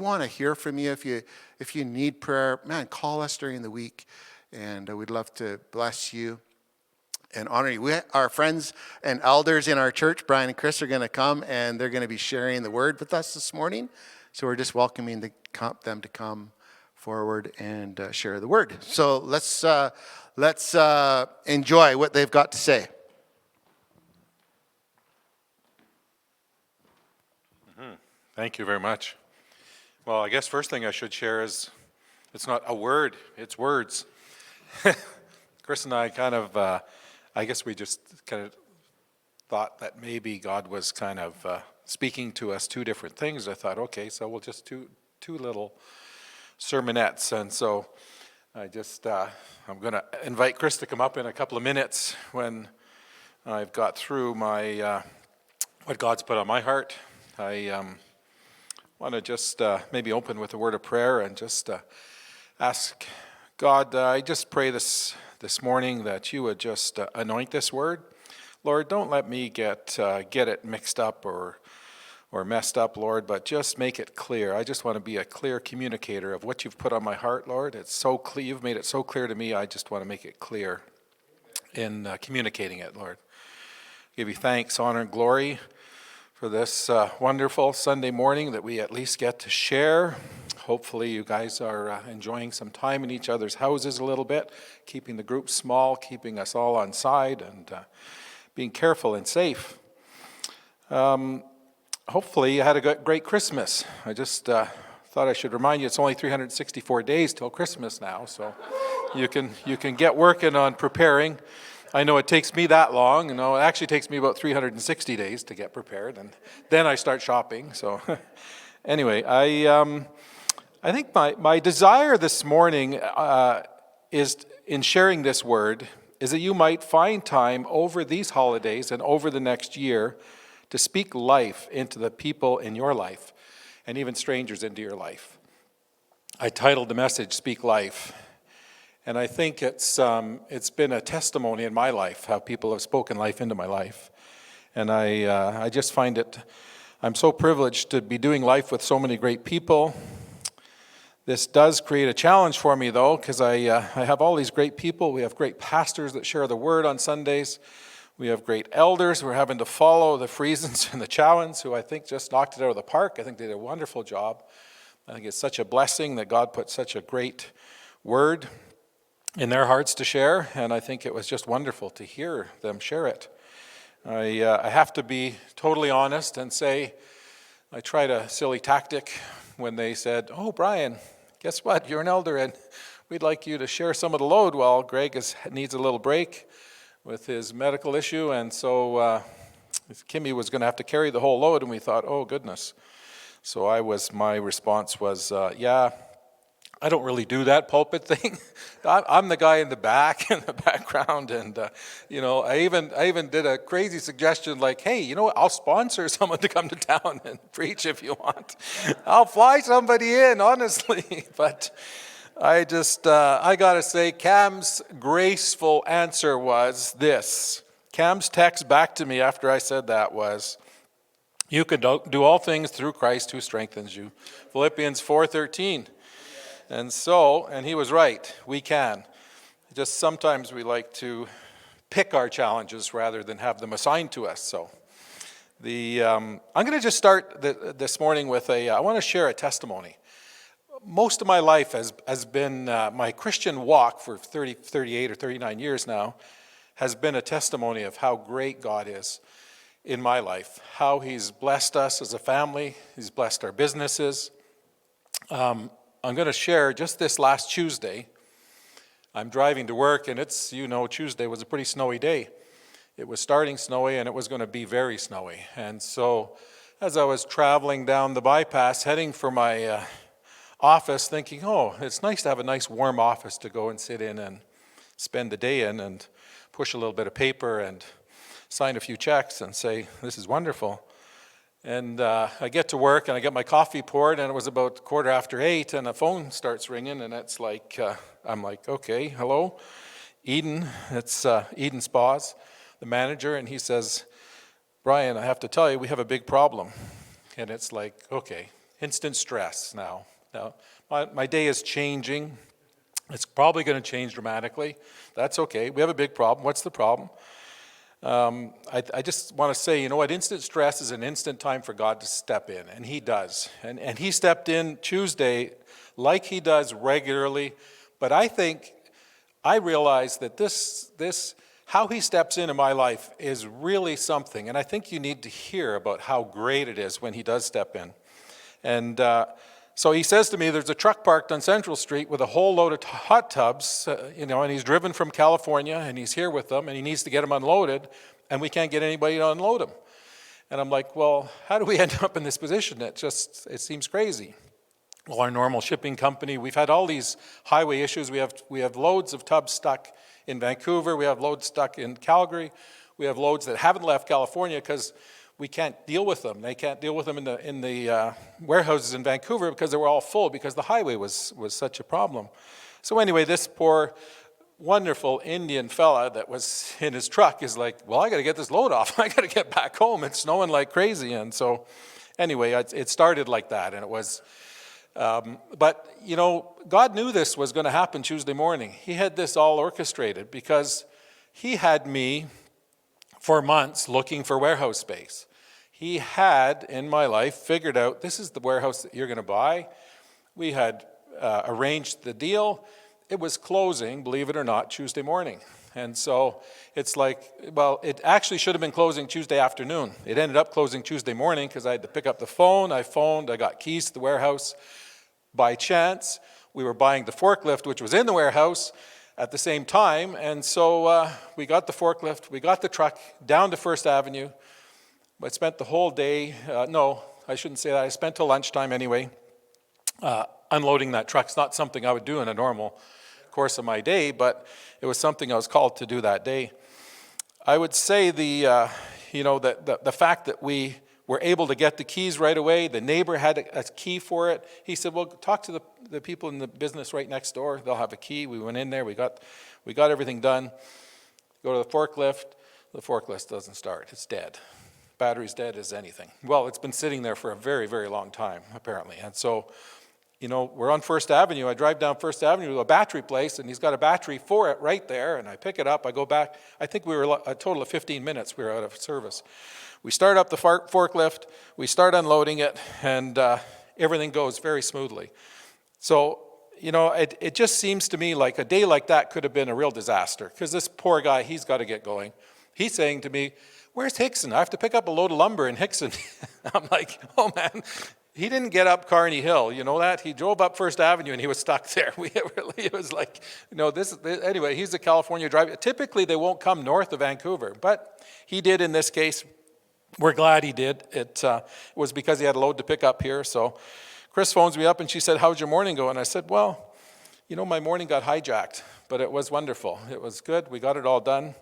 want to hear from you. If you need prayer, man, call us during the week, and we'd love to bless you and honor you. Our friends and elders in our church, Brian and Chris, are going to come, and they're going to be sharing the word with us this morning. So we're just welcoming them to come forward and share the word. So let's enjoy what they've got to say. Thank you very much. Well, I guess first thing I should share is it's not a word, it's words. Chris and I I guess we just kind of thought that maybe God was kind of speaking to us two different things. I thought, okay, so we'll just two little sermonettes. And so I'm going to invite Chris to come up in a couple of minutes when I've got through my what God's put on my heart. I want to just maybe open with a word of prayer and just ask God, I just pray this morning that you would just anoint this word. Lord, don't let me get it mixed up or messed up, Lord, but just make it clear. I just want to be a clear communicator of what you've put on my heart, Lord. It's so clear. You've made it so clear to me. I just want to make it clear in communicating it, Lord. Give you thanks, honor, and glory for this wonderful Sunday morning that we at least get to share. Hopefully you guys are enjoying some time in each other's houses a little bit, keeping the group small, keeping us all on side, and being careful and safe. Hopefully you had a great Christmas. I just thought I should remind you it's only 364 days till Christmas now, so you can get working on preparing. I know it takes me that long. It actually takes me about 360 days to get prepared, and then I start shopping. So anyway, I think my desire this morning is in sharing this word is that you might find time over these holidays and over the next year to speak life into the people in your life and even strangers into your life. I titled the message, Speak Life. And I think it's been a testimony in my life, how people have spoken life into my life. And I just find I'm so privileged to be doing life with so many great people. This does create a challenge for me, though, because I have all these great people. We have great pastors that share the word on Sundays. We have great elders who are having to follow the Friesens and the Chowans, who I think just knocked it out of the park. I think they did a wonderful job. I think it's such a blessing that God put such a great word in their hearts to share, and I think it was just wonderful to hear them share it. I have to be totally honest and say I tried a silly tactic when they said, "Oh, Brian, guess what? You're an elder, and we'd like you to share some of the load." Well, Greg needs a little break with his medical issue, and so Kimmy was going to have to carry the whole load, and we thought, oh, goodness. So my response was, yeah, I don't really do that pulpit thing. I'm the guy in the back, in the background, and I even did a crazy suggestion like, hey, what? I'll sponsor someone to come to town and preach if you want. I'll fly somebody in, honestly. But I gotta say, Cam's graceful answer was this. Cam's text back to me after I said that was, you can do all things through Christ who strengthens you. Philippians 4:13. And he was right, we can. Just sometimes we like to pick our challenges rather than have them assigned to us. So I'm going to just start this morning with I want to share a testimony. Most of my life has been, my Christian walk for 38 or 39 years now, has been a testimony of how great God is in my life, how he's blessed us as a family, he's blessed our businesses. I'm going to share just this last Tuesday. I'm driving to work, and Tuesday was a pretty snowy day. It was starting snowy, and it was going to be very snowy. And so as I was traveling down the bypass, heading for my office, thinking, oh, it's nice to have a nice warm office to go and sit in and spend the day in and push a little bit of paper and sign a few checks and say, this is wonderful. And I get to work and I get my coffee poured, and it was about 8:15, and the phone starts ringing, and it's like, I'm like, okay, hello, Eden, it's Eden Spas, the manager, and he says, Brian, I have to tell you, we have a big problem. And it's like, okay, instant stress now. Now, my day is changing. It's probably going to change dramatically. That's okay. We have a big problem. What's the problem? I just want to say, you know what, instant stress is an instant time for God to step in, and he does. And he stepped in Tuesday like he does regularly, but I realize that this how he steps into my life is really something, and I think you need to hear about how great it is when he does step in. And so he says to me, there's a truck parked on Central Street with a whole load of hot tubs, and he's driven from California, and he's here with them, and he needs to get them unloaded, and we can't get anybody to unload them. And I'm like, well, how do we end up in this position? It seems crazy. Well, our normal shipping company, we've had all these highway issues. We have loads of tubs stuck in Vancouver. We have loads stuck in Calgary. We have loads that haven't left California because we can't deal with them. They can't deal with them in the warehouses in Vancouver because they were all full because the highway was such a problem. So anyway, this poor, wonderful Indian fella that was in his truck is like, well, I got to get this load off. I got to get back home. It's snowing like crazy. And so anyway, it started like that, and it was... But, God knew this was going to happen Tuesday morning. He had this all orchestrated because he had me for months looking for warehouse space. He had, in my life, figured out this is the warehouse that you're going to buy. We had arranged the deal. It was closing, believe it or not, Tuesday morning. And so it's like, well, it actually should have been closing Tuesday afternoon. It ended up closing Tuesday morning because I had to pick up the phone. I got keys to the warehouse. By chance, we were buying the forklift, which was in the warehouse at the same time. And so we got the forklift, we got the truck down to First Avenue. I spent the whole day, no, I shouldn't say that. I spent till lunchtime anyway, unloading that truck. It's not something I would do in a normal course of my day, but it was something I was called to do that day. I would say the fact that we were able to get the keys right away. The neighbor had a key for it. He said, well, talk to the people in the business right next door. They'll have a key. We went in there. We got everything done. Go to the forklift. The forklift doesn't start. It's dead. Battery's dead as anything. Well, it's been sitting there for a very, very long time, apparently. And so, we're on First Avenue. I drive down First Avenue to a battery place, and he's got a battery for it right there. And I pick it up. I go back. I think we were a total of 15 minutes we were out of service. We start up the forklift, we start unloading it, and everything goes very smoothly. So, it just seems to me like a day like that could have been a real disaster, because this poor guy, he's got to get going. He's saying to me, where's Hickson? I have to pick up a load of lumber in Hickson. I'm like, oh man, he didn't get up Carney Hill, you know that? He drove up First Avenue and he was stuck there. It was like, anyway, he's a California driver. Typically they won't come north of Vancouver, but he did in this case. We're glad he did. It was because he had a load to pick up here. So Chris phones me up and she said, how's your morning going? I said, well, my morning got hijacked, but it was wonderful. It was good. We got it all done.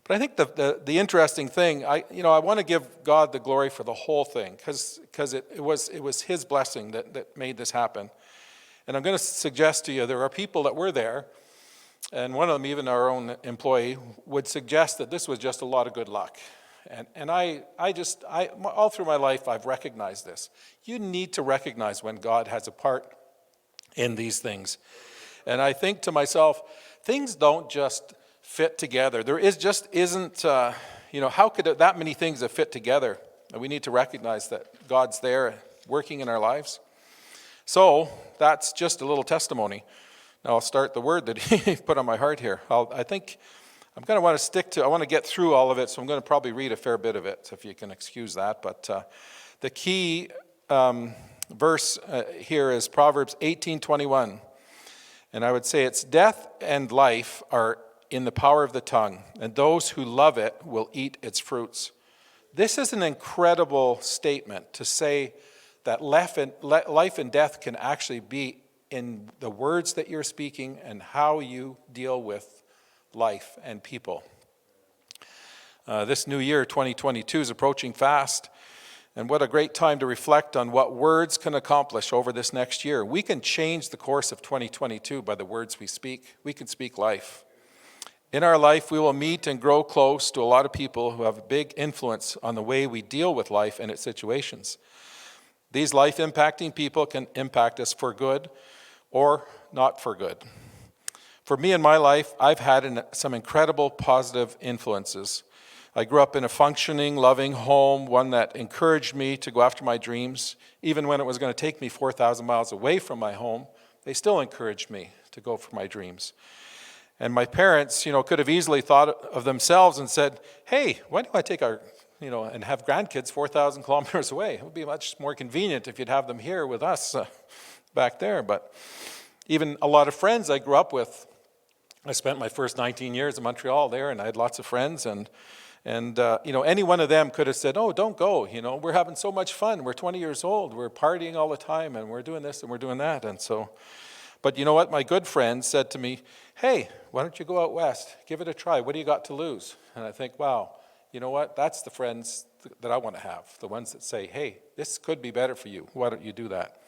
But I think the interesting thing, I want to give God the glory for the whole thing because it was his blessing that made this happen. And I'm going to suggest to you, there are people that were there, and one of them, even our own employee, would suggest that this was just a lot of good luck. And I all through my life, I've recognized this. You need to recognize when God has a part in these things. And I think to myself, things don't just fit together. There isn't, how could that many things have fit together? And we need to recognize that God's there working in our lives. So that's just a little testimony. Now I'll start the word that he put on my heart here. I'm going to want to I want to get through all of it, so I'm going to probably read a fair bit of it, if you can excuse that. But the key verse here is Proverbs 18:21. And I would say it's death and life are in the power of the tongue, and those who love it will eat its fruits. This is an incredible statement to say that life and death can actually be in the words that you're speaking and how you deal with life and people. This new year, 2022, is approaching fast, and what a great time to reflect on what words can accomplish over this next year. We can change the course of 2022 by the words we speak. We can speak life. In our life, we will meet and grow close to a lot of people who have a big influence on the way we deal with life and its situations. These life-impacting people can impact us for good or not for good. For me in my life, I've had some incredible positive influences. I grew up in a functioning, loving home, one that encouraged me to go after my dreams. Even when it was going to take me 4,000 miles away from my home, they still encouraged me to go for my dreams. And my parents, could have easily thought of themselves and said, hey, why don't I take our, and have grandkids 4,000 kilometers away? It would be much more convenient if you'd have them here with us back there. But even a lot of friends I grew up with, I spent my first 19 years in Montreal there, and I had lots of friends, and any one of them could have said, oh, don't go, we're having so much fun, we're 20 years old, we're partying all the time, and we're doing this and we're doing that. And so, but you know what, my good friend said to me, hey, why don't you go out west, give it a try, what do you got to lose? And I think, wow, you know what, that's the friends that I want to have, the ones that say, hey, this could be better for you, why don't you do that?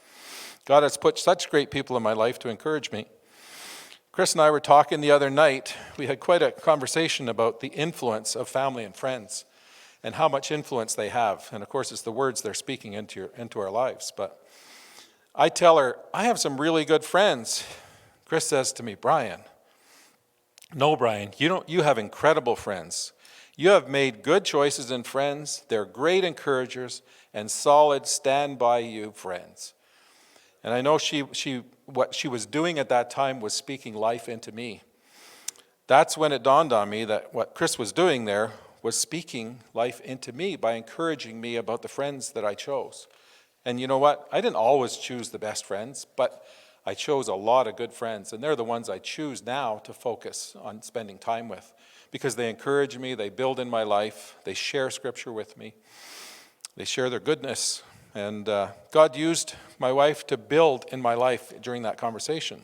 God has put such great people in my life to encourage me. Chris and I were talking the other night. We had quite a conversation about the influence of family and friends and how much influence they have. And of course, it's the words they're speaking into our lives. But I tell her, I have some really good friends. Chris says to me, Brian, you have incredible friends. You have made good choices in friends. They're great encouragers and solid stand-by-you friends. And I know what she was doing at that time was speaking life into me. That's when it dawned on me that what Chris was doing there was speaking life into me by encouraging me about the friends that I chose. And you know what? I didn't always choose the best friends, but I chose a lot of good friends, and they're the ones I choose now to focus on spending time with because they encourage me, they build in my life, they share scripture with me, they share their goodness. And God used my wife to build in my life during that conversation.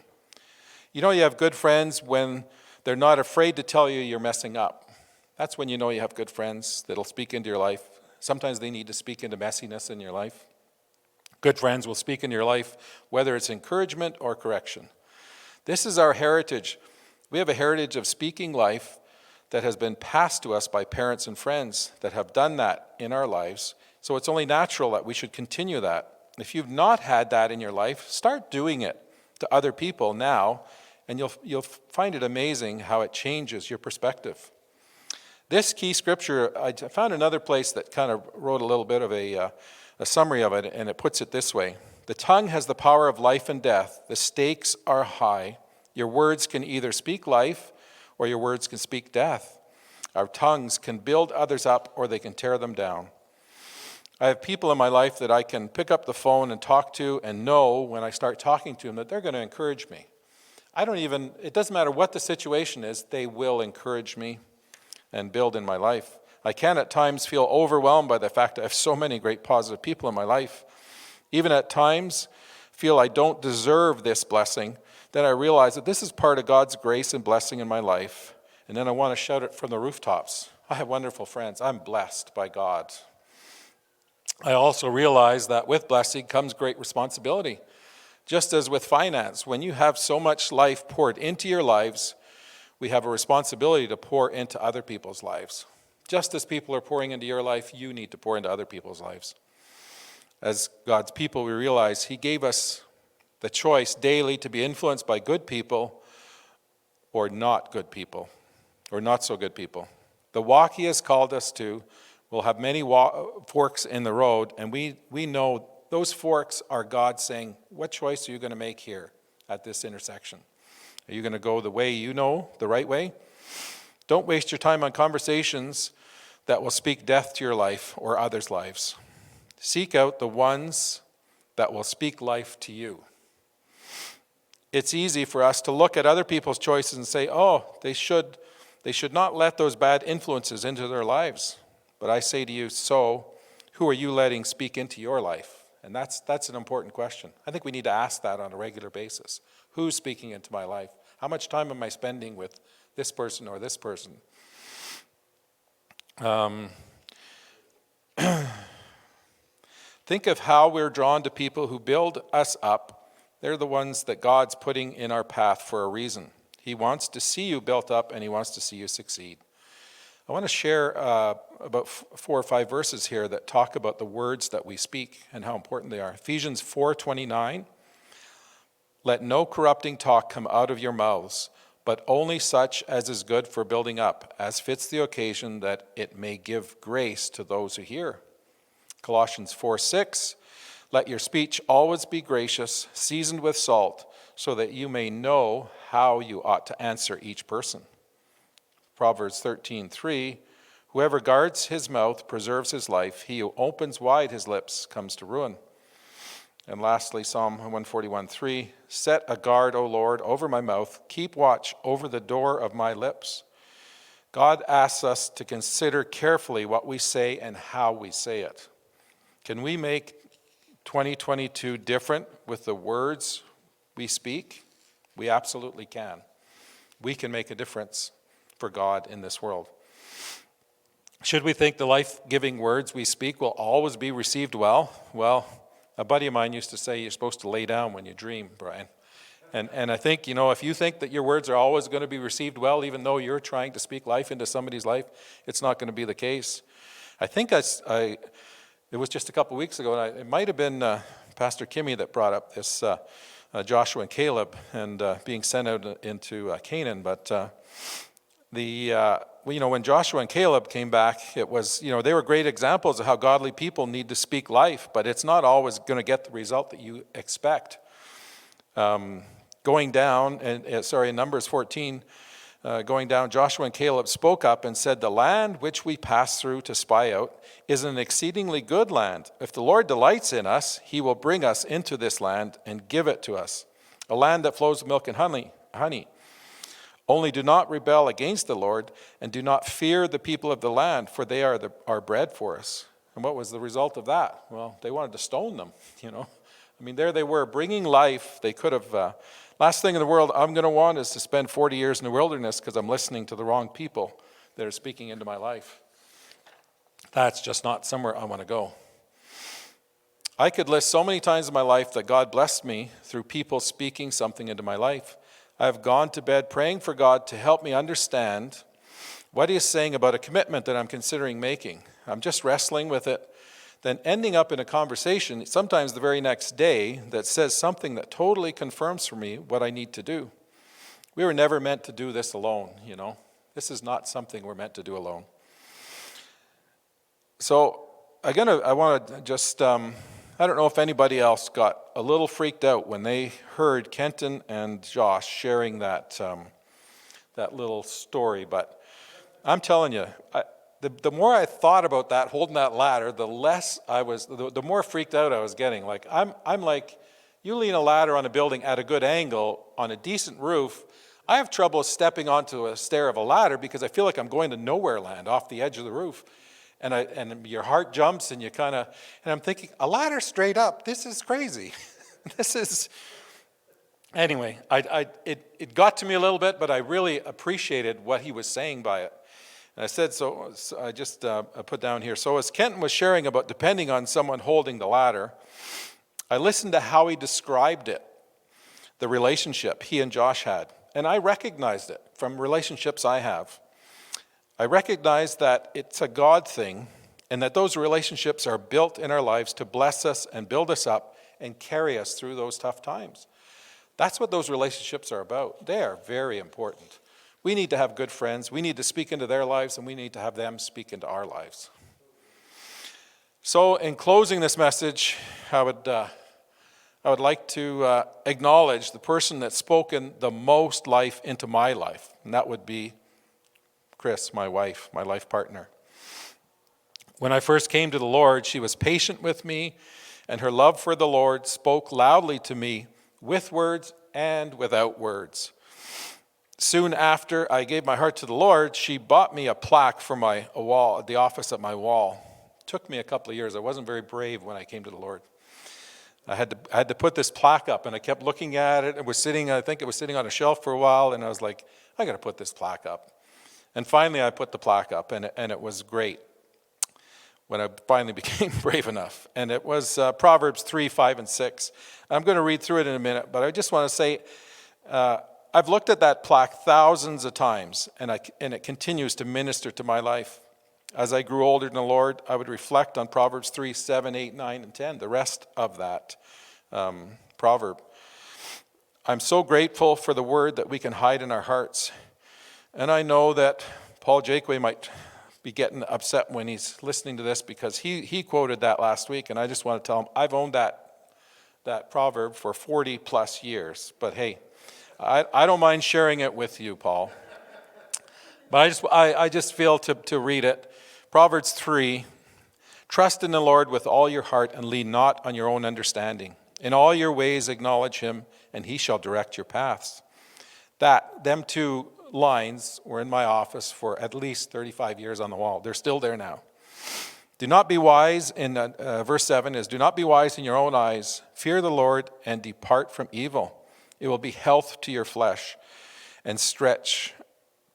You have good friends when they're not afraid to tell you you're messing up. That's when you know you have good friends that'll speak into your life. Sometimes they need to speak into messiness in your life. Good friends will speak in your life, whether it's encouragement or correction. This is our heritage. We have a heritage of speaking life that has been passed to us by parents and friends that have done that in our lives. So it's only natural that we should continue that. If you've not had that in your life, start doing it to other people now, and you'll find it amazing how it changes your perspective. This key scripture, I found another place that kind of wrote a little bit of a summary of it, and it puts it this way. The tongue has the power of life and death. The stakes are high. Your words can either speak life or your words can speak death. Our tongues can build others up or they can tear them down. I have people in my life that I can pick up the phone and talk to and know when I start talking to them that they're going to encourage me. It doesn't matter what the situation is, they will encourage me and build in my life. I can at times feel overwhelmed by the fact that I have so many great positive people in my life. Even at times feel I don't deserve this blessing. Then I realize that this is part of God's grace and blessing in my life. And then I want to shout it from the rooftops. I have wonderful friends. I'm blessed by God. I also realize that with blessing comes great responsibility. Just as with finance, when you have so much life poured into your lives, we have a responsibility to pour into other people's lives. Just as people are pouring into your life, you need to pour into other people's lives. As God's people, we realize He gave us the choice daily to be influenced by good people or not good people, or not so good people. The walk He has called us to will have many forks in the road, and we know those forks are God saying, what choice are you going to make here at this intersection? Are you going to go the way you know, the right way? Don't waste your time on conversations that will speak death to your life or others' lives. Seek out the ones that will speak life to you. It's easy for us to look at other people's choices and say, oh, they should not let those bad influences into their lives. But I say to you, so who are you letting speak into your life? And that's an important question. I think we need to ask that on a regular basis. Who's speaking into my life? How much time am I spending with this person or this person? Think of how we're drawn to people who build us up. They're the ones that God's putting in our path for a reason. He wants to see you built up and He wants to see you succeed. I want to share about 4 or 5 verses here that talk about the words that we speak and how important they are. Ephesians 4:29, let no corrupting talk come out of your mouths, but only such as is good for building up, as fits the occasion, that it may give grace to those who hear. Colossians 4:6, let your speech always be gracious, seasoned with salt, so that you may know how you ought to answer each person. Proverbs 13:3, whoever guards his mouth preserves his life. He who opens wide his lips comes to ruin. And lastly, Psalm 141:3, set a guard, O Lord, over my mouth. Keep watch over the door of my lips. God asks us to consider carefully what we say and how we say it. Can we make 2022 different with the words we speak? We absolutely can. We can make a difference for God in this world. Should we think the life-giving words we speak will always be received well? Well, a buddy of mine used to say you're supposed to lay down when you dream, Brian. And I think, if you think that your words are always going to be received well, even though you're trying to speak life into somebody's life, it's not going to be the case. I think it was just a couple of weeks ago, and it might have been Pastor Kimmy that brought up this Joshua and Caleb and being sent out into Canaan. But when Joshua and Caleb came back, it was, they were great examples of how godly people need to speak life, but it's not always going to get the result that you expect. Going down, in Numbers 14, going down, Joshua and Caleb spoke up and said, the land which we passed through to spy out is an exceedingly good land. If the Lord delights in us, he will bring us into this land and give it to us, a land that flows with milk and honey. Only do not rebel against the Lord, and do not fear the people of the land, for they are our bread for us. And what was the result of that? Well, they wanted to stone them, there they were, bringing life. They could have, last thing in the world I'm going to want is to spend 40 years in the wilderness because I'm listening to the wrong people that are speaking into my life. That's just not somewhere I want to go. I could list so many times in my life that God blessed me through people speaking something into my life. I have gone to bed praying for God to help me understand what he is saying about a commitment that I'm considering making. I'm just wrestling with it, then ending up in a conversation, sometimes the very next day, that says something that totally confirms for me what I need to do. We were never meant to do this alone, This is not something we're meant to do alone. So I want to just, I don't know if anybody else got a little freaked out when they heard Kenton and Josh sharing that little story, but I'm telling you, the more I thought about that, holding that ladder, the more freaked out I was getting. Like, I'm like, you lean a ladder on a building at a good angle on a decent roof. I have trouble stepping onto a stair of a ladder because I feel like I'm going to nowhere land off the edge of the roof. And your heart jumps and and I'm thinking, a ladder straight up, this is crazy. Anyway, it got to me a little bit, but I really appreciated what he was saying by it. And I said, so I just put down here, so as Kenton was sharing about depending on someone holding the ladder, I listened to how he described it, the relationship he and Josh had. And I recognized it from relationships I have. I recognize that it's a God thing and that those relationships are built in our lives to bless us and build us up and carry us through those tough times. That's what those relationships are about. They are very important. We need to have good friends. We need to speak into their lives, and we need to have them speak into our lives. So in closing this message, I would like to acknowledge the person that's spoken the most life into my life, and that would be Chris, my wife, my life partner. When I first came to the Lord, she was patient with me, and her love for the Lord spoke loudly to me with words and without words. Soon after I gave my heart to the Lord, she bought me a plaque for a wall, the office at my wall. It took me a couple of years. I wasn't very brave when I came to the Lord. I had to put this plaque up, and I kept looking at it. I think it was sitting on a shelf for a while, and I was like, I got to put this plaque up. And finally, I put the plaque up, and it was great when I finally became brave enough. And it was Proverbs 3, 5, and 6. I'm going to read through it in a minute, but I just want to say, I've looked at that plaque thousands of times, and it continues to minister to my life. As I grew older in the Lord, I would reflect on Proverbs 3, 7, 8, 9, and 10, the rest of that proverb. I'm so grateful for the word that we can hide in our hearts. And I know that Paul Jakeway might be getting upset when he's listening to this because he quoted that last week, and I just want to tell him I've owned that proverb for 40 plus years. But hey, I don't mind sharing it with you, Paul. But I just feel to read it. Proverbs 3, trust in the Lord with all your heart and lean not on your own understanding. In all your ways acknowledge him, and he shall direct your paths. Them two lines were in my office for at least 35 years on the wall. They're still there now. Do not be wise, verse 7 is, do not be wise in your own eyes. Fear the Lord and depart from evil. It will be health to your flesh and stretch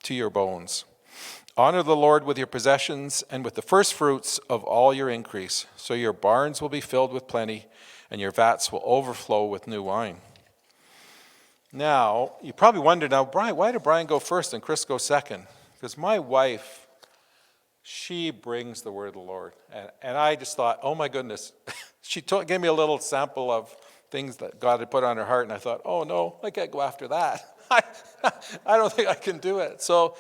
to your bones. Honor the Lord with your possessions and with the first fruits of all your increase. So your barns will be filled with plenty and your vats will overflow with new wine. Now, you probably wonder now, Brian, why did Brian go first and Chris go second? Because my wife, she brings the word of the Lord. And I just thought, oh my goodness. She gave me a little sample of things that God had put on her heart, and I thought, oh no, I can't go after that. I don't think I can do it. So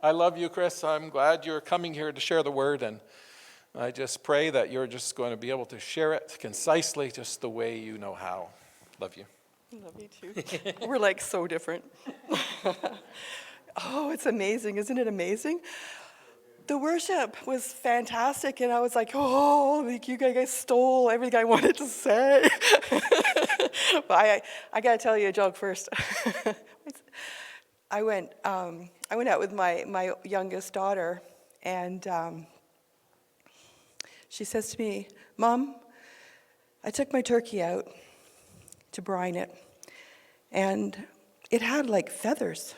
I love you, Chris. I'm glad you're coming here to share the word, and I just pray that you're just going to be able to share it concisely, just the way you know how. Love you. I love you too. We're like so different. Oh, it's amazing. Isn't it amazing? The worship was fantastic, and I was like, oh, you guys stole everything I wanted to say. But I got to tell you a joke first. I went out with my youngest daughter, and she says to me, Mom, I took my turkey out to brine it, and it had like feathers.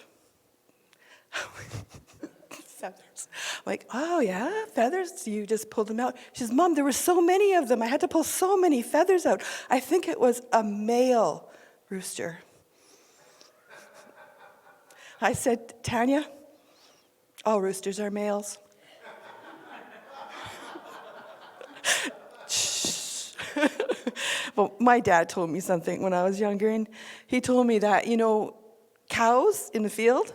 Feathers. I'm like, oh yeah, feathers? You just pulled them out? She says, Mom, there were so many of them. I had to pull so many feathers out. I think it was a male rooster. I said, Tanya, all roosters are males. Well, my dad told me something when I was younger, and he told me that, cows in the field,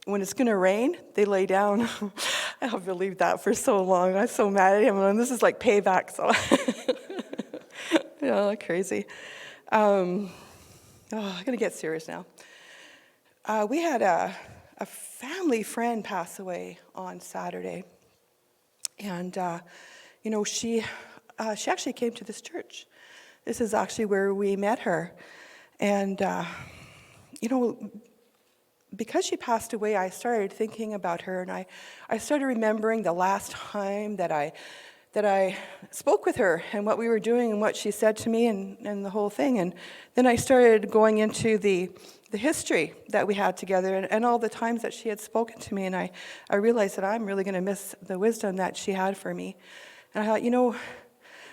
when it's going to rain, they lay down. I've believed that for so long. I'm so mad at him, and this is like payback. So, crazy. I'm going to get serious now. We had a family friend pass away on Saturday, and she actually came to this church. This is actually where we met her, and because she passed away, I started thinking about her, and I started remembering the last time that I spoke with her and what we were doing and what she said to me and the whole thing. And then I started going into the history that we had together and all the times that she had spoken to me, and I realized that I'm really going to miss the wisdom that she had for me. And I thought,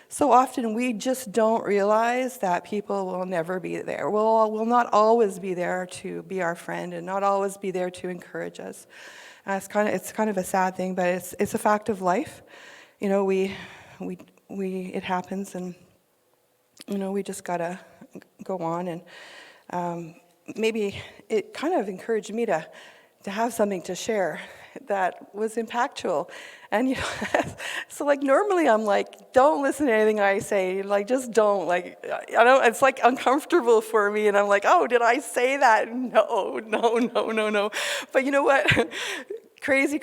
so often we just don't realize that people will never be there. Will not always be there to be our friend and not always be there to encourage us. And it's kind of a sad thing, but it's a fact of life. It happens, and we just gotta go on. And maybe it kind of encouraged me to have something to share that was impactful. And so normally I'm like, don't listen to anything I say, just don't, it's uncomfortable for me, and I'm like, oh, did I say that? No. But you know what? Crazy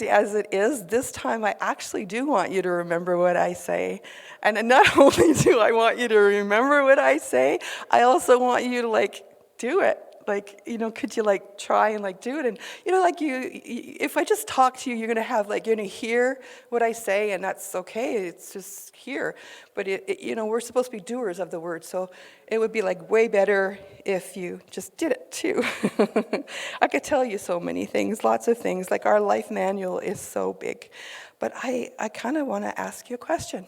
as it is, this time I actually do want you to remember what I say. And not only do I want you to remember what I say, I also want you to do it. Could you try and do it? And if I just talk to you, you're gonna hear what I say, and that's okay. It's just here. But we're supposed to be doers of the word, so it would be way better if you just did it too. I could tell you so many things, lots of things. Our life manual is so big, but I kind of want to ask you a question.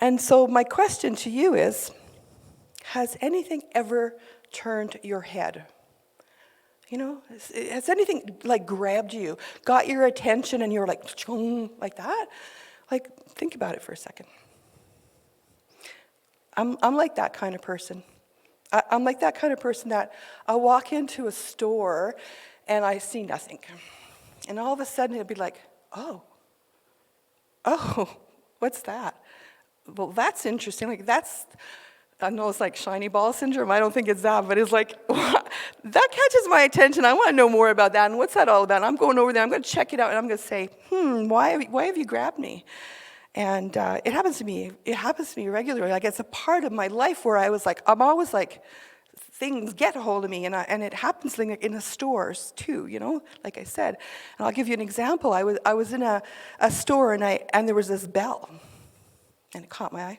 And so my question to you is: has anything ever turned your head Has anything like grabbed you, got your attention, and you're like, chung, like that? Like, think about it for a second. I'm like that kind of person. I'm like that kind of person that I walk into a store and I see nothing. And all of a sudden it'd be like, oh, what's that? Well, that's interesting. Like I know it's like shiny ball syndrome. I don't think it's that, but it's like, that catches my attention. I want to know more about that. And what's that all about? And I'm going over there. I'm going to check it out. And I'm going to say, why have you grabbed me? And it happens to me. It happens to me regularly. Like, it's a part of my life where I'm always like, things get a hold of me. And it happens in the stores too, like I said. And I'll give you an example. I was in a store and there was this bell. And it caught my eye.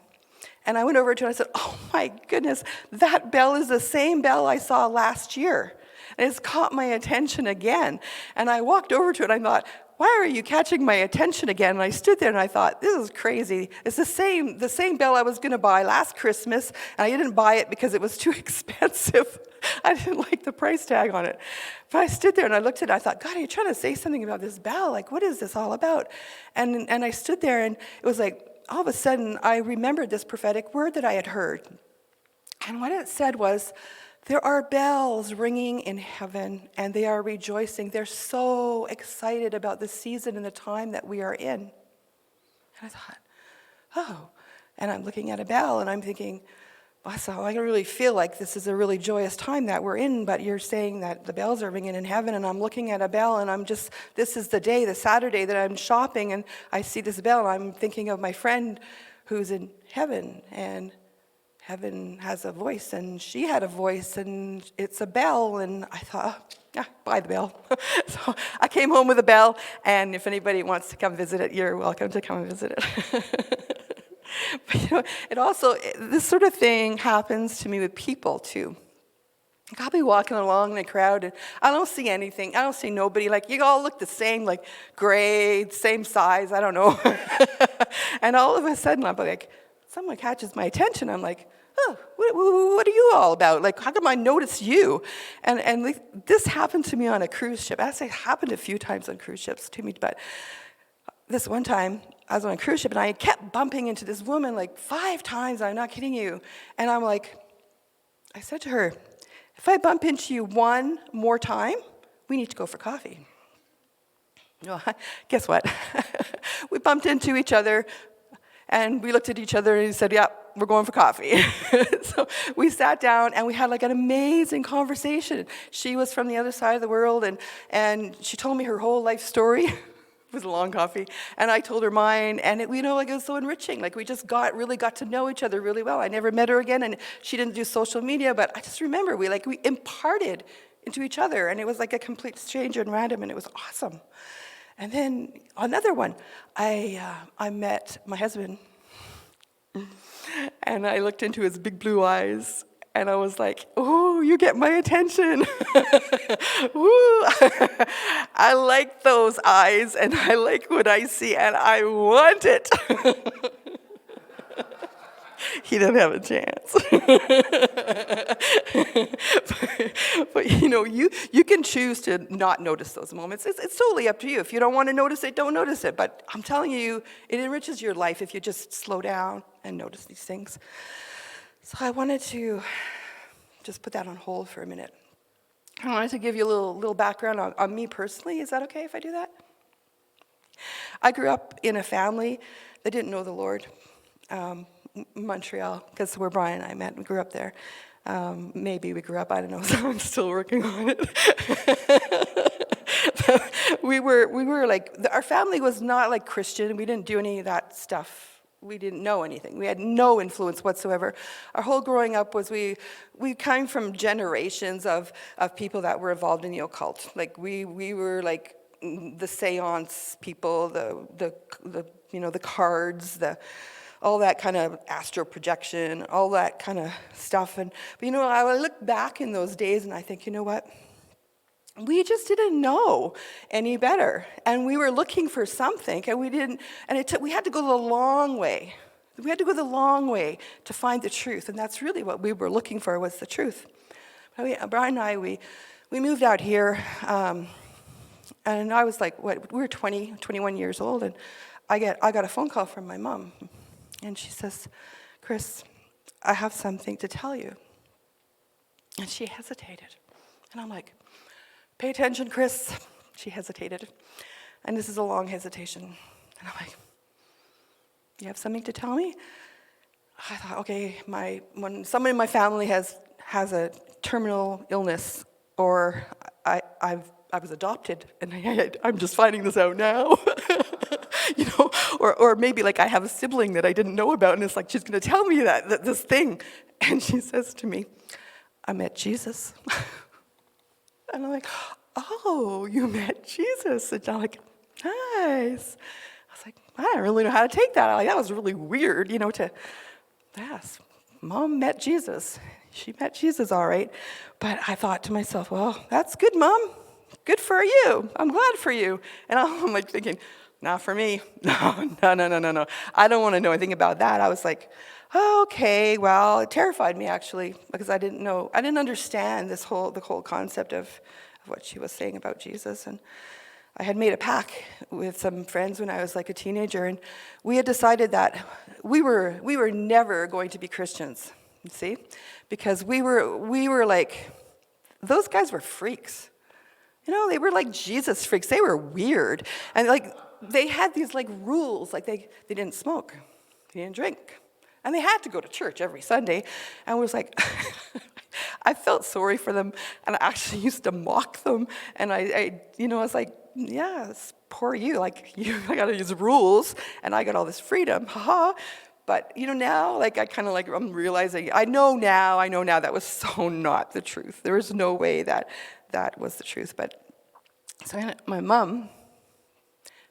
And I went over to it and I said, oh my goodness, that bell is the same bell I saw last year. And it's caught my attention again. And I walked over to it and I thought, why are you catching my attention again? And I stood there and I thought, this is crazy. It's the same bell I was going to buy last Christmas. And I didn't buy it because it was too expensive. I didn't like the price tag on it. But I stood there and I looked at it. I thought, God, are you trying to say something about this bell? Like, what is this all about? And I stood there and it was like, all of a sudden, I remembered this prophetic word that I had heard. And what it said was, there are bells ringing in heaven, and they are rejoicing. They're so excited about the season and the time that we are in. And I thought, oh. And I'm looking at a bell, and I'm thinking, so I really feel like this is a really joyous time that we're in, but you're saying that the bells are ringing in heaven, and I'm looking at a bell, and this is the Saturday that I'm shopping, and I see this bell, and I'm thinking of my friend who's in heaven, and heaven has a voice, and she had a voice, and it's a bell, and I thought, buy the bell. So I came home with a bell, and if anybody wants to come visit it, you're welcome to come and visit it. But this sort of thing happens to me with people too. Like, I'll be walking along in a crowd and I don't see anything. I don't see nobody. Like, you all look the same, like gray, same size, I don't know. And all of a sudden I'm like, someone catches my attention. I'm like, oh, what are you all about? Like, how come I notice you? And this happened to me on a cruise ship. Actually, it happened a few times on cruise ships to me, but this one time, I was on a cruise ship, and I kept bumping into this woman like 5 times. I'm not kidding you. And I'm like, I said to her, if I bump into you one more time, we need to go for coffee. Well, guess what? We bumped into each other, and we looked at each other, and we said, yeah, we're going for coffee. So we sat down, and we had like an amazing conversation. She was from the other side of the world, and she told me her whole life story. It was a long coffee, and I told her mine, and it was so enriching. Like, we just really got to know each other really well. I never met her again, and she didn't do social media, but I just remember we imparted into each other, and it was like a complete stranger and random, and it was awesome. And then another one, I met my husband, and I looked into his big blue eyes, and I was like, oh, you get my attention. Woo. I like those eyes, and I like what I see, and I want it. He didn't have a chance. But you can choose to not notice those moments. It's totally up to you. If you don't want to notice it, don't notice it. But I'm telling you, it enriches your life if you just slow down and notice these things. So I wanted to just put that on hold for a minute. I wanted to give you a little background on me personally. Is that okay if I do that? I grew up in a family that didn't know the Lord. Montreal, because where Brian and I met, we grew up there. Maybe we grew up, I don't know, so I'm still working on it. We were like, our family was not like Christian. We didn't do any of that stuff. We didn't know anything. We had no influence whatsoever. Our whole growing up was we came from generations of people that were involved in the occult. Like we were like the seance people, the cards, all that kind of astral projection, all that kind of stuff. But I look back in those days and I think, you know what? We just didn't know any better, and we were looking for something, and we didn't. And we had to go the long way. We had to go the long way to find the truth, and that's really what we were looking for, was the truth. Brian and I, we we moved out here, and I was like, we were 20, 21 years old, and I got a phone call from my mom, and she says, Chris, I have something to tell you. And she hesitated. And I'm like, pay attention, Chris. She hesitated. And this is a long hesitation. And I'm like, you have something to tell me? I thought, okay, when someone in my family has a terminal illness, or I was adopted, and I'm just finding this out now, or maybe like I have a sibling that I didn't know about, and it's like she's going to tell me that this thing, and she says to me, I met Jesus. And I'm like, oh, you met Jesus. And I'm like, nice. I was like, I don't really know how to take that. That was really weird, to ask. Mom met Jesus. She met Jesus, all right. But I thought to myself, well, that's good, Mom. Good for you. I'm glad for you. And I'm like thinking, not for me. No. I don't want to know anything about that. I was like, oh, okay, well, it terrified me actually, because I didn't understand the whole concept of what she was saying about Jesus. And I had made a pact with some friends when I was like a teenager, and we had decided that we were never going to be Christians, you see? Because we were like, those guys were freaks. They were like Jesus freaks. They were weird. And like they had these like rules, like they didn't smoke, they didn't drink. And they had to go to church every Sunday. And I was like, I felt sorry for them. And I actually used to mock them. And I was like, yes, poor you. Like, I got to use rules. And I got all this freedom. Haha. But, now, like, I'm realizing, I know now that was so not the truth. There was no way that was the truth. But, so my mom,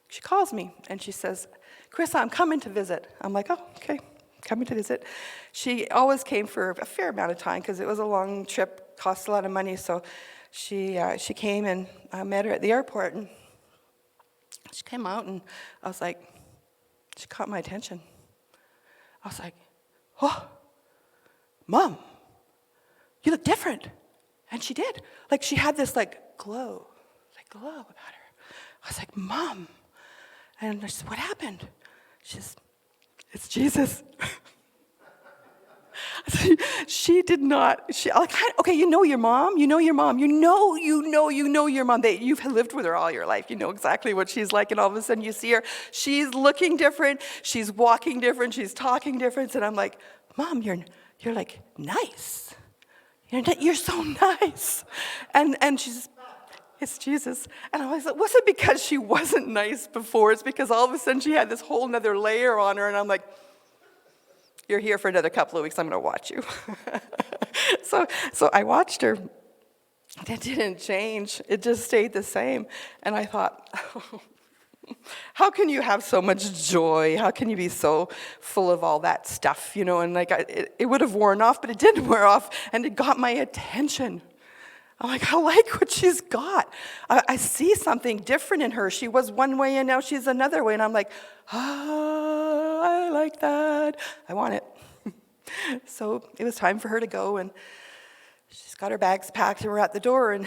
she calls me. And she says, Chris, I'm coming to visit. I'm like, oh, okay. Coming to visit. She always came for a fair amount of time because it was a long trip, cost a lot of money. So she came, and I met her at the airport, and she came out, and I was like, she caught my attention. I was like, oh, Mom, you look different. And she did. Like she had this glow about her. I was like, Mom. And I said, what happened? She says, it's Jesus. She did not. Okay, you know your mom. You know your mom. You know your mom. You've lived with her all your life. You know exactly what she's like. And all of a sudden you see her. She's looking different. She's walking different. She's talking different. And I'm like, Mom, you're like nice. You're so nice. And she's, it's Jesus. And I was like, was it because she wasn't nice before? It's because all of a sudden she had this whole nother layer on her. And I'm like, you're here for another couple of weeks. I'm going to watch you. So I watched her. It didn't change. It just stayed the same. And I thought, oh, how can you have so much joy? How can you be so full of all that stuff? And it would have worn off, but it didn't wear off. And it got my attention. I'm like, I like what she's got. I see something different in her. She was one way, and now she's another way. And I'm like, I like that. I want it. So it was time for her to go, and she's got her bags packed, and we're at the door. And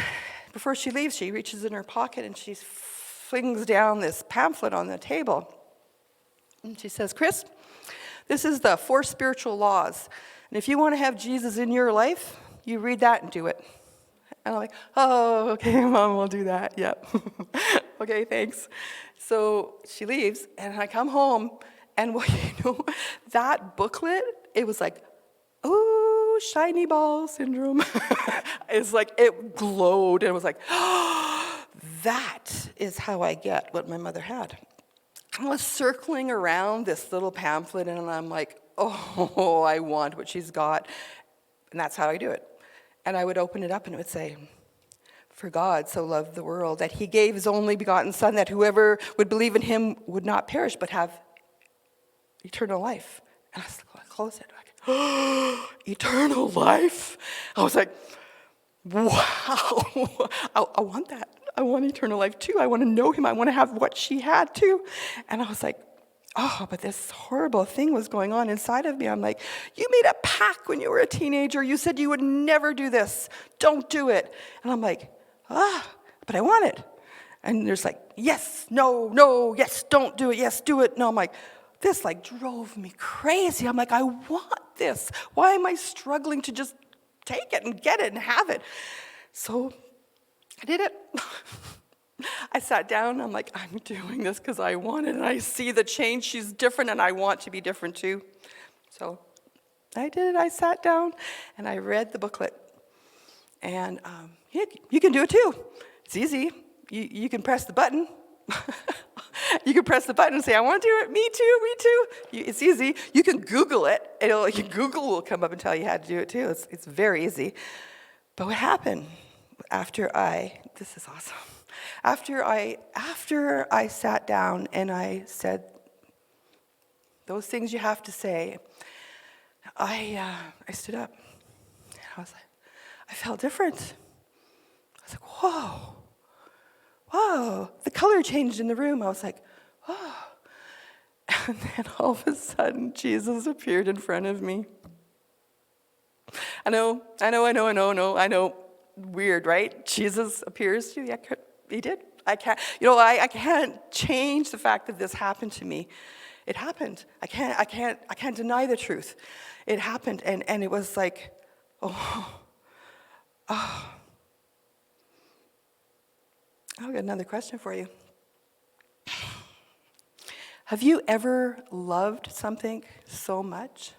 before she leaves, she reaches in her pocket, and she flings down this pamphlet on the table. And she says, Chris, this is the 4 spiritual laws. And if you want to have Jesus in your life, you read that and do it. And I'm like, oh, okay, Mom, we'll do that. Yep. Okay, thanks. So she leaves, and I come home, and that booklet, it was like, oh, shiny ball syndrome. It's like, it glowed, and it was like, oh, that is how I get what my mother had. I was circling around this little pamphlet, and I'm like, oh, I want what she's got. And that's how I do it. And I would open it up, and it would say, for God so loved the world that he gave his only begotten Son, that whoever would believe in him would not perish, but have eternal life. And I closed it. Like, oh, eternal life. I was like, wow, I want that. I want eternal life too. I want to know him. I want to have what she had too. And I was like, oh, but this horrible thing was going on inside of me. I'm like, you made a pact when you were a teenager. You said you would never do this. Don't do it. And I'm like, but I want it. And there's like, yes, no, no, yes, don't do it, yes, do it. No, I'm like, this like drove me crazy. I'm like, I want this. Why am I struggling to just take it and get it and have it? So I did it. I sat down. I'm like, I'm doing this because I want it. And I see the change. She's different, and I want to be different too. So I did it. I sat down, and I read the booklet. And you can do it too. It's easy. You can press the button. You can press the button and say, I want to do it. Me too, me too. It's easy. You can Google it. Google will come up and tell you how to do it too. It's very easy. But what happened this is awesome. After I sat down and I said those things you have to say, I stood up. I was like, I felt different. I was like, whoa. Whoa, the color changed in the room. I was like, oh. And then all of a sudden, Jesus appeared in front of me. I know. Weird, right? Jesus appears to you. Yeah, he did. I can't change the fact that this happened to me. It happened. I can't deny the truth. It happened, and it was like, oh. I've got another question for you. Have you ever loved something so much?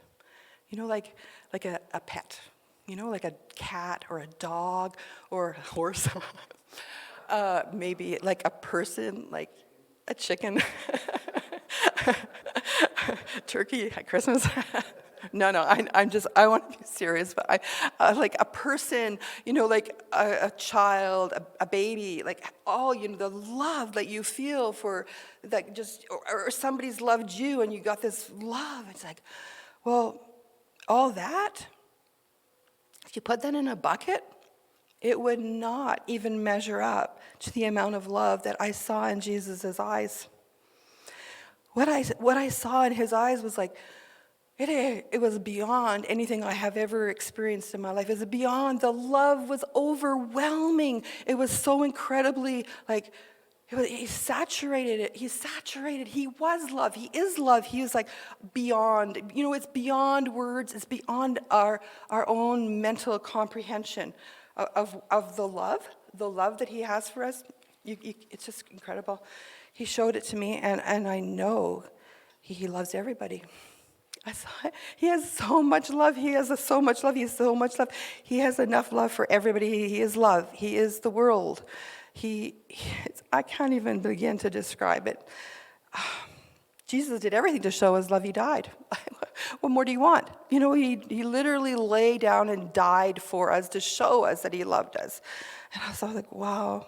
Like a pet. Like a cat or a dog or a horse. Maybe like a person, like a chicken. Turkey at Christmas. No, I want to be serious, but I like a person, like a child, a baby, like all, the love that you feel for, like just, or somebody's loved you and you got this love. It's like, well, all that, if you put that in a bucket, it would not even measure up to the amount of love that I saw in Jesus' eyes. What I saw in his eyes was like, it was beyond anything I have ever experienced in my life. It was beyond. The love was overwhelming. It was so incredibly, he saturated it. He saturated. He was love. He is love. He was like beyond. It's beyond words. It's beyond our own mental comprehension of the love that he has for us. It's just incredible. He showed it to me, and I know he loves everybody. I saw it. He has so much love. He has so much love. He has so much love. He has enough love for everybody. He is love. He is the world. I can't even begin to describe it. Jesus did everything to show his love. He died. What more do you want? He literally lay down and died for us to show us that he loved us. And I was like, wow.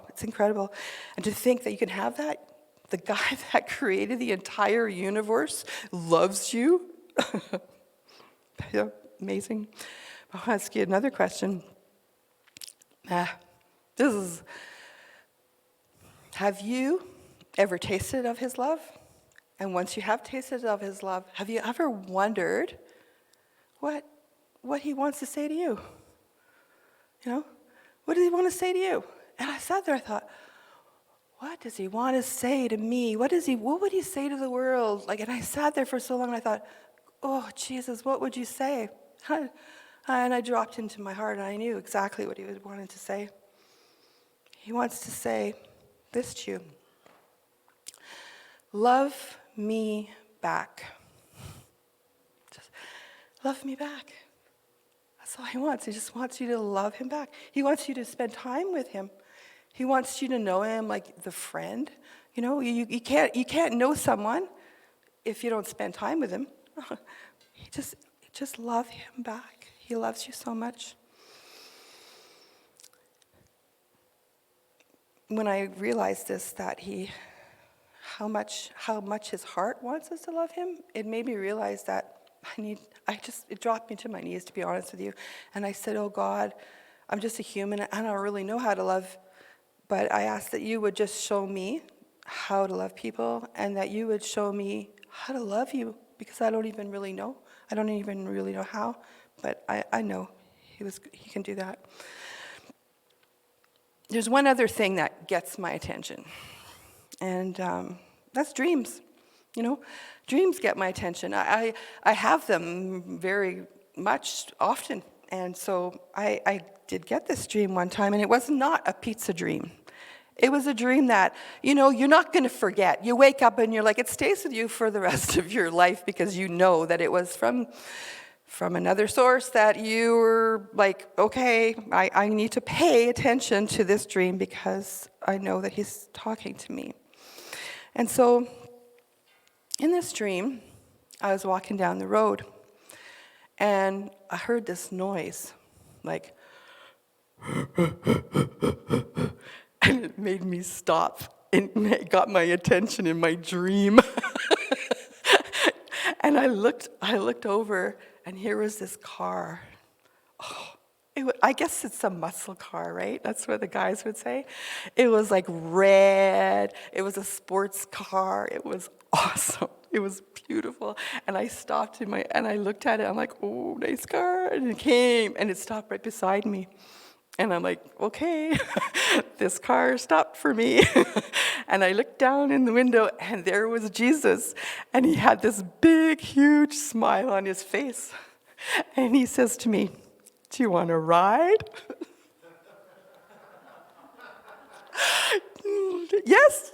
It's incredible. And to think that you can have that. The guy that created the entire universe loves you. Yeah, amazing. I'll ask you another question. Have you ever tasted of his love? And once you have tasted of his love, have you ever wondered what he wants to say to you? What does he want to say to you? And I sat there, I thought, what does he want to say to me? What would he say to the world? And I sat there for so long, and I thought, oh, Jesus, what would you say? And I dropped into my heart, and I knew exactly what he wanted to say. He wants to say this to you. Love me back. Just love me back. That's all he wants. He just wants you to love him back. He wants you to spend time with him. He wants you to know him like the friend. You can't know someone if you don't spend time with him. Just love him back. He loves you so much. When I realized this, that how much his heart wants us to love him, it made me realize that it dropped me to my knees, to be honest with you. And I said, oh God, I'm just a human. I don't really know how to love. But I ask that you would just show me how to love people, and that you would show me how to love you, because I don't even really know. I don't even really know how, but I know he can do that. there's one other thing that gets my attention, and that's dreams. Dreams get my attention. I have them very much often, and so I did get this dream one time, and it was not a pizza dream. It was a dream that, you're not going to forget. You wake up and you're like, it stays with you for the rest of your life because you know that it was from another source, that you were like, okay, I need to pay attention to this dream because I know that he's talking to me. And so in this dream, I was walking down the road and I heard this noise, like, and it made me stop. It got my attention in my dream. And I looked over, and here was this car. Oh, I guess it's a muscle car, right? That's what the guys would say. It was like red. It was a sports car. It was awesome. It was beautiful. And I stopped and I looked at it. I'm like, oh, nice car. And it came, and it stopped right beside me. And I'm like, okay, this car stopped for me. And I looked down in the window, and there was Jesus. And he had this big, huge smile on his face. And he says to me, do you want to ride? Yes.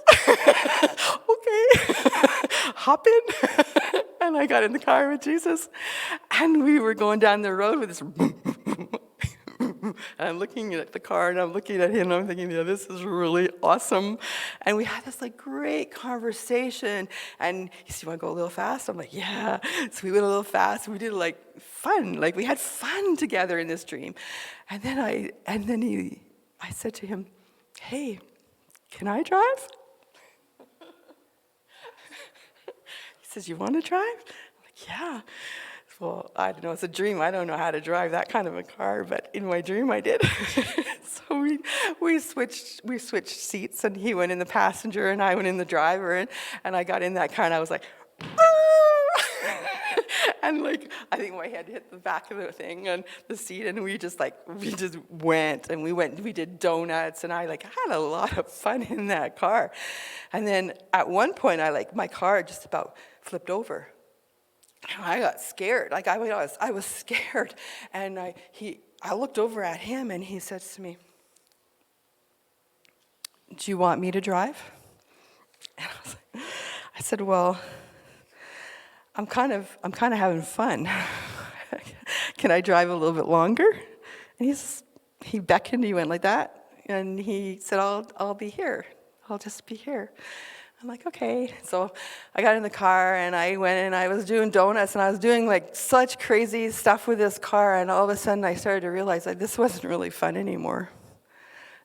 Okay. Hop in. And I got in the car with Jesus. And we were going down the road with this... And I'm looking at the car, and I'm looking at him, and I'm thinking, this is really awesome. And we had this great conversation. And he said, you want to go a little fast? I'm like, yeah. So we went a little fast. We did fun. We had fun together in this dream. And then I said to him, hey, can I drive? He says, you want to drive? I'm like, yeah. Well, I don't know, it's a dream. I don't know how to drive that kind of a car, but in my dream I did. So we switched seats, and he went in the passenger and I went in the driver, and I got in that car and I was like, and I think my head hit the back of the thing and the seat, and we just went, and we did donuts, and I had a lot of fun in that car. And then at one point my car just about flipped over. I got scared. I was scared, and I looked over at him, and he says to me, "Do you want me to drive?" And I said, "Well, I'm kind of having fun. Can I drive a little bit longer?" And he beckoned. He went like that, and he said, "I'll be here. I'll just be here." I'm like, okay. So I got in the car, and I went, and I was doing donuts, and I was doing such crazy stuff with this car, and all of a sudden I started to realize this wasn't really fun anymore.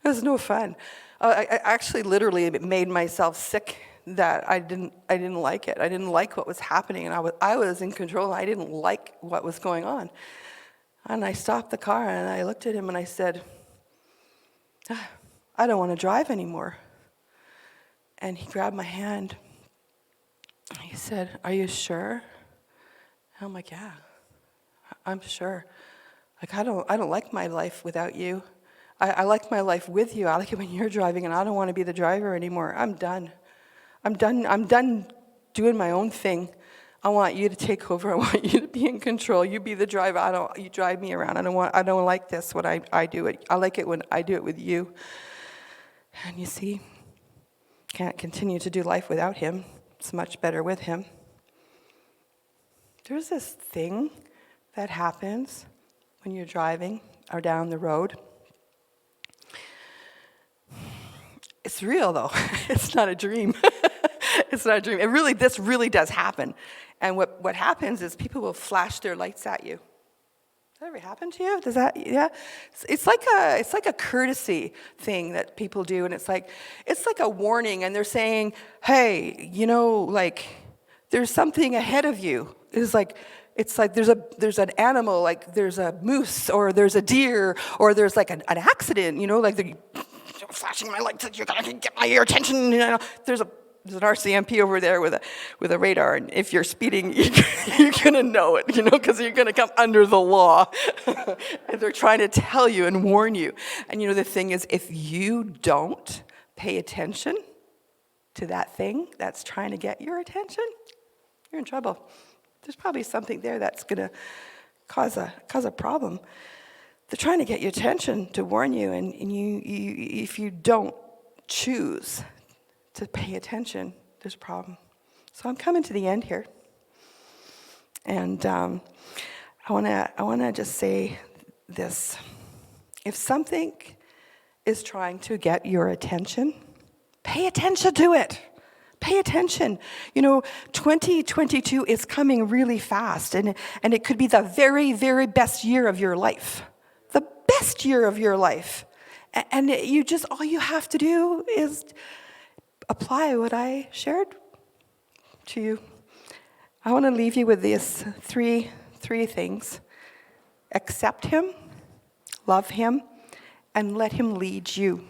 It was no fun. I actually literally made myself sick that I didn't like it. I didn't like what was happening, and I was in control. I didn't like what was going on. And I stopped the car, and I looked at him, and I said, I don't want to drive anymore. And he grabbed my hand. He said, "Are you sure?" And I'm like, "Yeah, I'm sure. I don't like my life without you. I like my life with you. I like it when you're driving, and I don't want to be the driver anymore. I'm done. I'm done doing my own thing. I want you to take over. I want you to be in control. You be the driver. You drive me around. I don't like this when I do it. I like it when I do it with you." And you see, can't continue to do life without him. It's much better with him. There's this thing that happens when you're driving or down the road. It's real, though. It's not a dream. It's not a dream. This really does happen. And what happens is people will flash their lights at you. Does that ever happen to you? Does that? Yeah. It's like a courtesy thing that people do, and it's like a warning, and they're saying, "Hey, there's something ahead of you." It's like there's an animal, there's a moose, or there's a deer, or there's an accident. They're flashing my lights at you, gotta get your attention. there's an RCMP over there with a radar, and if you're speeding, you're going to know it, because you're going to come under the law. And they're trying to tell you and warn you. And the thing is, if you don't pay attention to that thing that's trying to get your attention, you're in trouble. There's probably something there that's going to cause a problem. They're trying to get your attention to warn you, and if you don't choose to pay attention, there's a problem. So I'm coming to the end here, and I want to just say this: if something is trying to get your attention, pay attention to it. Pay attention. 2022 is coming really fast, and it could be the very, very best year of your life. The best year of your life. And all you have to do is apply what I shared to you. I want to leave you with these three things. Accept him, love him, and let him lead you.